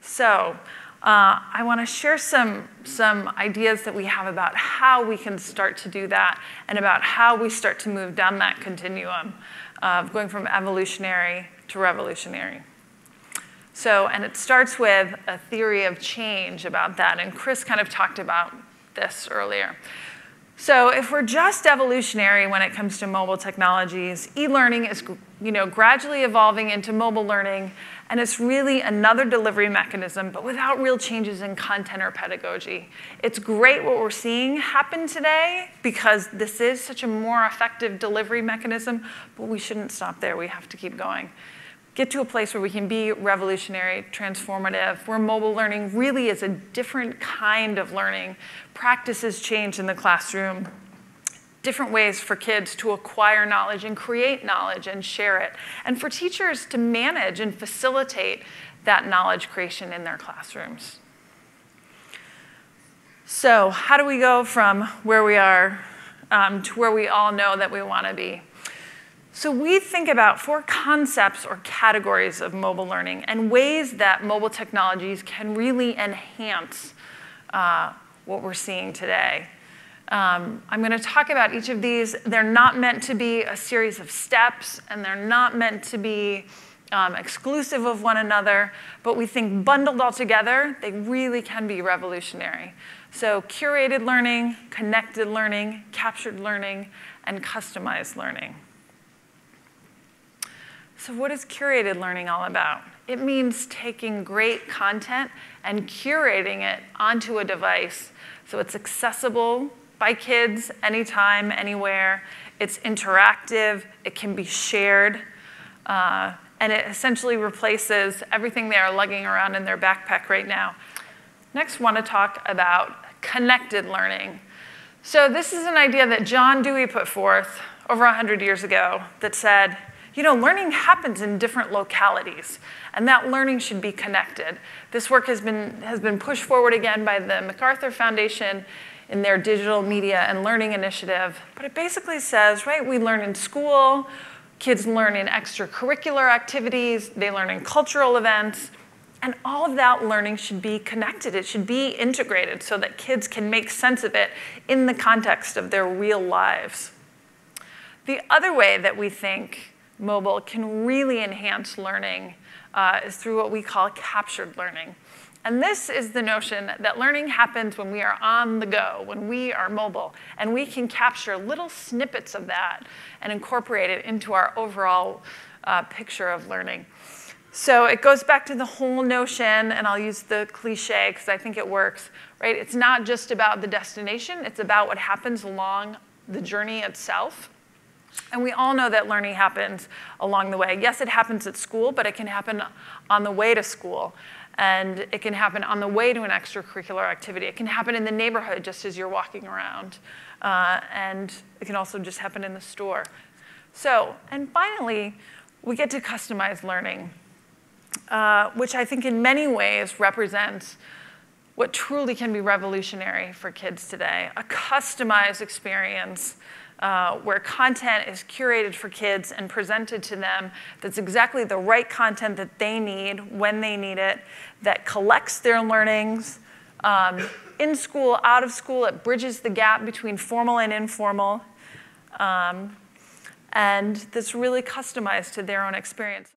So I want to share some ideas that we have about how we can start to do that and about how we start to move down that continuum of going from evolutionary to revolutionary. So, and it starts with a theory of change about that, and Chris kind of talked about this earlier. So if we're just evolutionary when it comes to mobile technologies, e-learning is gradually evolving into mobile learning, and it's really another delivery mechanism, but without real changes in content or pedagogy. It's great what we're seeing happen today because this is such a more effective delivery mechanism, but we shouldn't stop there. We have to keep going. Get to a place where we can be revolutionary, transformative, where mobile learning really is a different kind of learning. Practices change in the classroom, different ways for kids to acquire knowledge and create knowledge and share it, and for teachers to manage and facilitate that knowledge creation in their classrooms. So how do we go from where we are to where we all know that we want to be? So we think about 4 concepts or categories of mobile learning and ways that mobile technologies can really enhance what we're seeing today. I'm going to talk about each of these. They're not meant to be a series of steps, and they're not meant to be exclusive of one another, but we think bundled all together, they really can be revolutionary. So curated learning, connected learning, captured learning, and customized learning. So what is curated learning all about? It means taking great content and curating it onto a device so it's accessible by kids anytime, anywhere. It's interactive. It can be shared. And it essentially replaces everything they are lugging around in their backpack right now. Next, I want to talk about connected learning. So this is an idea that John Dewey put forth over 100 years ago that said, learning happens in different localities, and that learning should be connected. This work has been pushed forward again by the MacArthur Foundation in their Digital Media and Learning Initiative. But it basically says, right, we learn in school, kids learn in extracurricular activities, they learn in cultural events, and all of that learning should be connected. It should be integrated so that kids can make sense of it in the context of their real lives. The other way that we think mobile can really enhance learning is through what we call captured learning. And this is the notion that learning happens when we are on the go, when we are mobile, and we can capture little snippets of that and incorporate it into our overall picture of learning. So it goes back to the whole notion, and I'll use the cliche because I think it works, right? It's not just about the destination, it's about what happens along the journey itself. And we all know that learning happens along the way. Yes, it happens at school, but it can happen on the way to school. And it can happen on the way to an extracurricular activity. It can happen in the neighborhood just as you're walking around. And it can also just happen in the store. So, and finally, we get to customized learning, which I think in many ways represents what truly can be revolutionary for kids today. A customized experience where content is curated for kids and presented to them that's exactly the right content that they need when they need it, that collects their learnings in school, out of school. It bridges the gap between formal and informal, and that's really customized to their own experience.